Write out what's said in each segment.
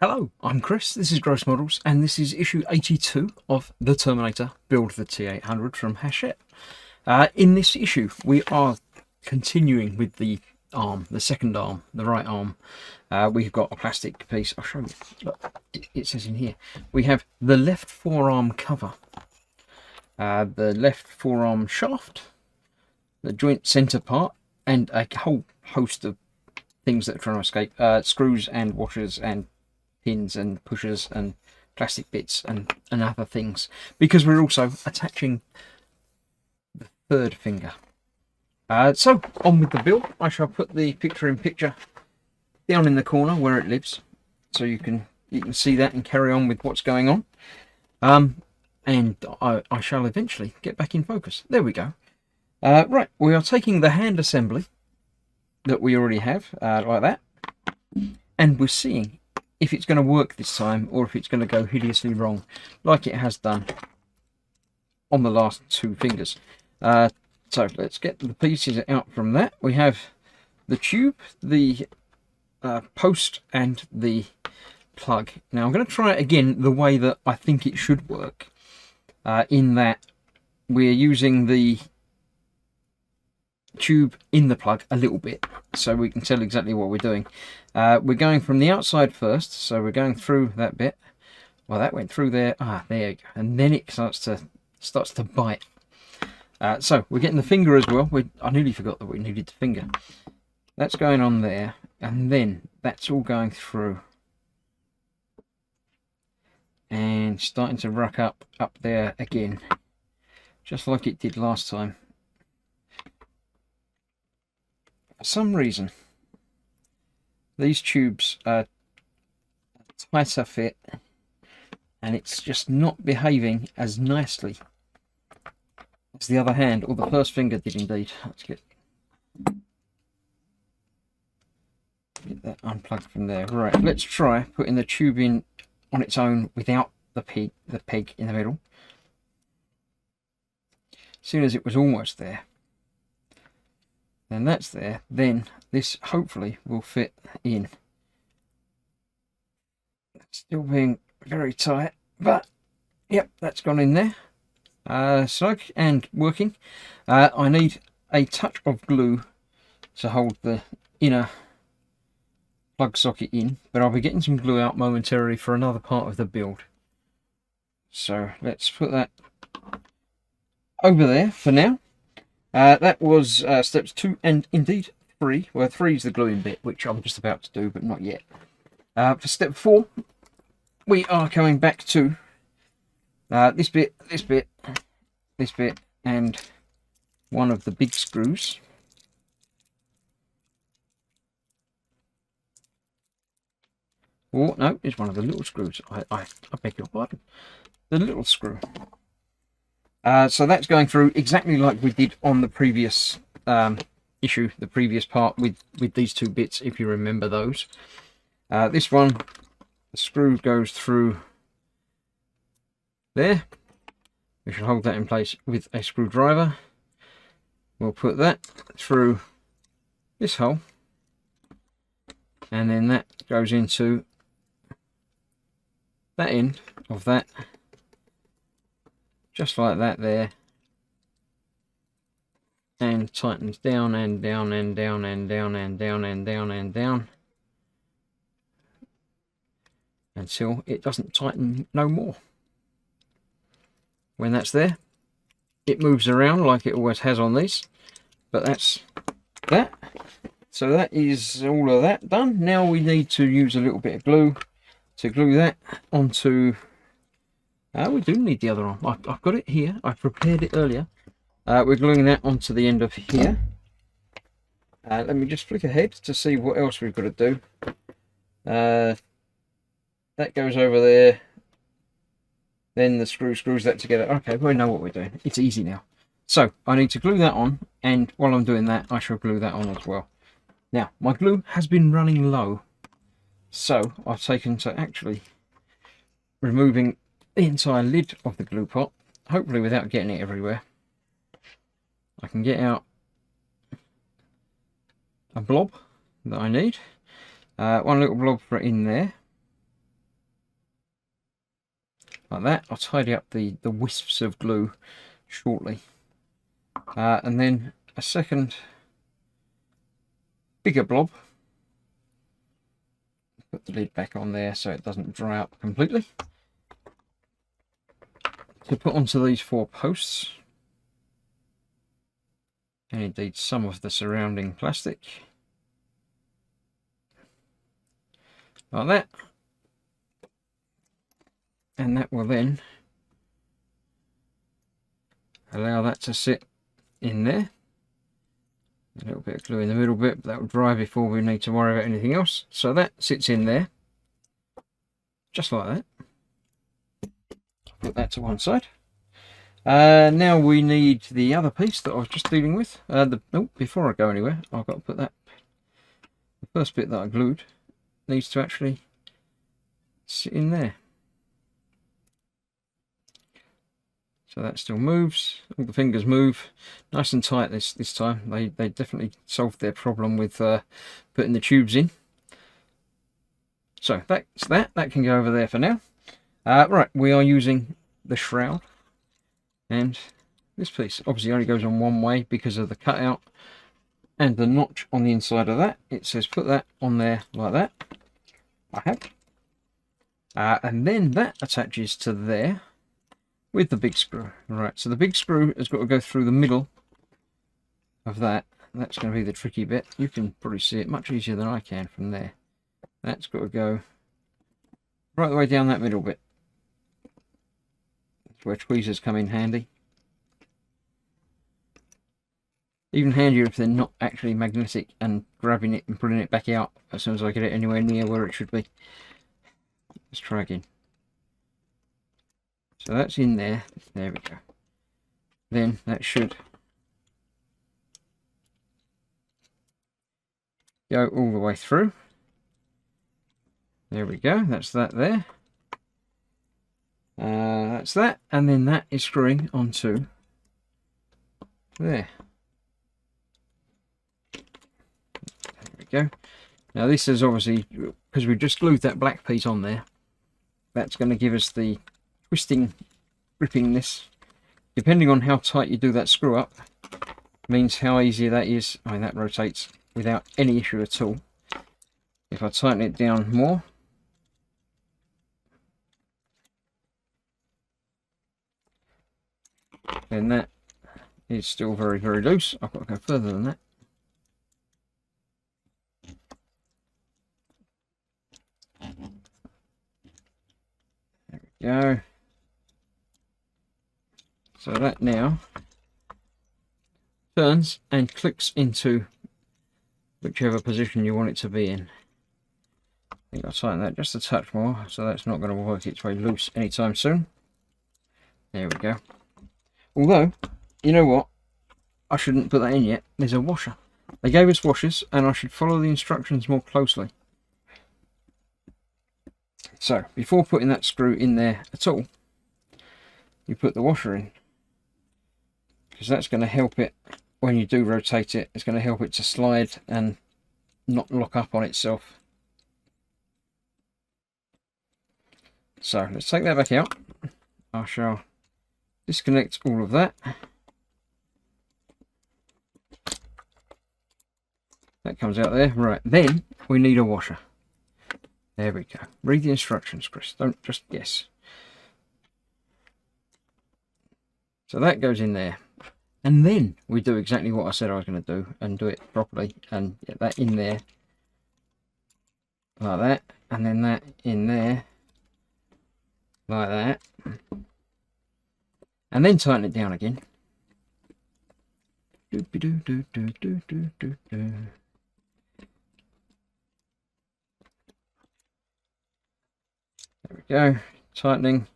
Hello, I'm Chris, this is Gross Models, and this is issue 82 of the Terminator Build the T800 from Hachette. In this issue, we are continuing with the arm, the second arm, the right arm. We've got a plastic piece, I'll show you, look, it says in here. We have the left forearm cover, the left forearm shaft, the joint centre part, and a whole host of things that are trying to escape, screws and washers and pins and pushers and plastic bits and other things, because we're also attaching the third finger. So on with the build. I shall put the picture down in the corner where it lives, so you can see that and carry on with what's going on. And I shall eventually get back in focus. There we go. Right, we are taking the hand assembly that we already have, like that, and we're seeing if it's going to work this time or if it's going to go hideously wrong, like it has done on the last two fingers. So let's get the pieces out from that. We have the tube, the post, and the plug. Now I'm going to try it again the way that I think it should work, in that we're using the tube in the plug a little bit so we can tell exactly what we're doing. We're going from the outside first, so we're going through that bit. Well, that went through there. There you go. And then it starts to bite. So we're getting the finger as well. I nearly forgot that we needed the finger. That's going on there, and then that's all going through and starting to ruck up there again, just like it did last time. For some reason, these tubes are tighter fit, and it's just not behaving as nicely as the other hand, or the first finger did indeed. Let's get that unplugged from there. Right, let's try putting the tube in on its own without the peg in the middle. As soon as it was almost there, then that's there, then this hopefully will fit in. Still being very tight, but yep, that's gone in there. Snug and working. I need a touch of glue to hold the inner plug socket in, but I'll be getting some glue out momentarily for another part of the build. So let's put that over there for now. That was steps 2 and indeed 3. Well, 3 is the gluing bit, which I'm just about to do, but not yet. For step 4, we are coming back to this bit, and one of the big screws. Or, no, it's one of the little screws. I beg your pardon. The little screw. So that's going through exactly like we did on the previous issue, the previous part with these two bits, if you remember those. This one, the screw goes through there. We should hold that in place with a screwdriver. We'll put that through this hole, and then that goes into that end of that, just like that there, and tightens down and down and down and down and down and down and down until it doesn't tighten no more. When that's there, it moves around like it always has on these, but that's that. So that is all of that done. Now we need to use a little bit of glue to glue that onto. We do need the other arm. I've got it here. I prepared it earlier. We're gluing that onto the end of here. Let me just flick ahead to see what else we've got to do. That goes over there. Then the screws that together. Okay, we know what we're doing. It's easy now. So I need to glue that on, and while I'm doing that, I shall glue that on as well. Now, my glue has been running low, so I've taken to actually removing the entire lid of the glue pot, hopefully without getting it everywhere. I can get out a blob that I need, one little blob for in there, like that. I'll tidy up the wisps of glue shortly. And then a second bigger blob. Put the lid back on there so it doesn't dry up completely. To put onto these 4 posts. And indeed some of the surrounding plastic. Like that. And that will then allow that to sit in there. A little bit of glue in the middle bit, but that will dry before we need to worry about anything else. So that sits in there, just like that. Put that to one side. Now we need the other piece that I was just dealing with. Before I go anywhere, I've got to put that, the first bit that I glued needs to actually sit in there. So that still moves. All the fingers move nice and tight this time. They definitely solved their problem with putting the tubes in. So that's that. That can go over there for now. Right, we are using the shroud, and this piece obviously only goes on one way because of the cutout and the notch on the inside of that. It says put that on there like that. I have. And then that attaches to there with the big screw. Right, so the big screw has got to go through the middle of that. That's going to be the tricky bit. You can probably see it much easier than I can from there. That's got to go right the way down that middle bit. That's where tweezers come in handy. Even handier if they're not actually magnetic and grabbing it and pulling it back out as soon as I get it anywhere near where it should be. Let's try again. So that's in there. There we go. Then that should go all the way through. There we go. That's that there. That's that. And then that is screwing onto there. There we go. Now this is obviously, because we've just glued that black piece on there, that's going to give us the twisting, grippingness. Depending on how tight you do that screw up, means how easy that is. I mean, that rotates without any issue at all. If I tighten it down more, then that is still very, very loose. I've got to go further than that. There we go. So that now turns and clicks into whichever position you want it to be in. I think I'll tighten that just a touch more, so that's not going to work its way loose anytime soon. There we go. Although, you know what? I shouldn't put that in yet. There's a washer. They gave us washers, and I should follow the instructions more closely. So, before putting that screw in there at all, you put the washer in. Because that's going to help it, when you do rotate it, it's going to help it to slide and not lock up on itself. So, let's take that back out. I shall disconnect all of that. That comes out there. Right, then we need a washer. There we go. Read the instructions, Chris. Don't just guess. So that goes in there. And then we do exactly what I said I was going to do and do it properly and get that in there like that, and then that in there like that, and then tighten it down again. There we go, tightening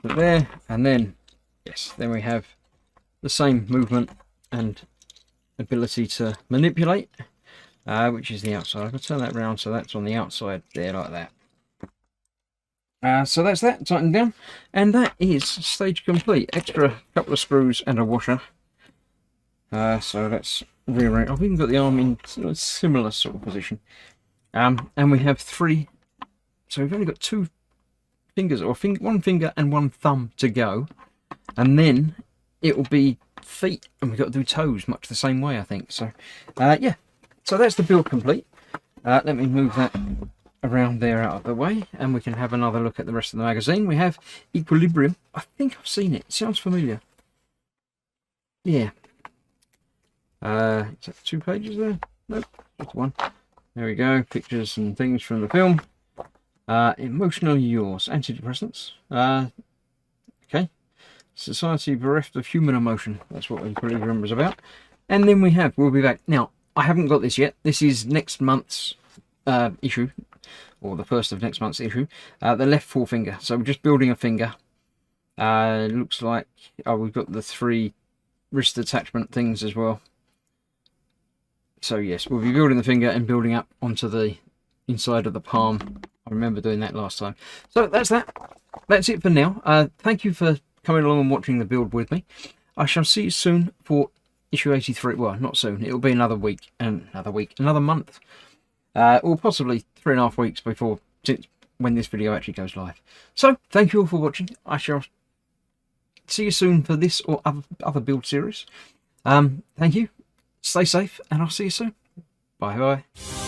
there, and then yes, then we have the same movement and ability to manipulate, which is the outside. I can turn that around so that's on the outside there like that. So that's that, tightened down, and that is stage complete. Extra couple of screws and a washer. So let's rearrange. I've even got the arm in a similar sort of position. And we have 3, so we've only got 2 fingers, or one finger and one thumb to go, and then it will be feet, and we've got to do toes much the same way, I think. So yeah, so that's the build complete. Let me move that around there out of the way, and we can have another look at the rest of the magazine. We have Equilibrium. I think I've seen it. It sounds familiar. Yeah. Is that 2 pages there? Nope, just one. There we go. Pictures and things from the film. Emotionally Yours. Antidepressants. Okay. Society Bereft of Human Emotion. That's what Equilibrium was about. And then we have We'll Be Back. Now, I haven't got this yet. This is next month's issue, or the first of next month's issue. The left forefinger. So we're just building a finger. Looks like we've got the 3 wrist attachment things as well. So yes, we'll be building the finger and building up onto the inside of the palm. I remember doing that last time. So that's that. That's it for now. Thank you for coming along and watching the build with me. I shall see you soon for issue 83. Well, not soon. It'll be another month. Or possibly 3.5 weeks before, when this video actually goes live. So, thank you all for watching. I shall see you soon for this or other build series. Thank you. Stay safe, and I'll see you soon. Bye bye.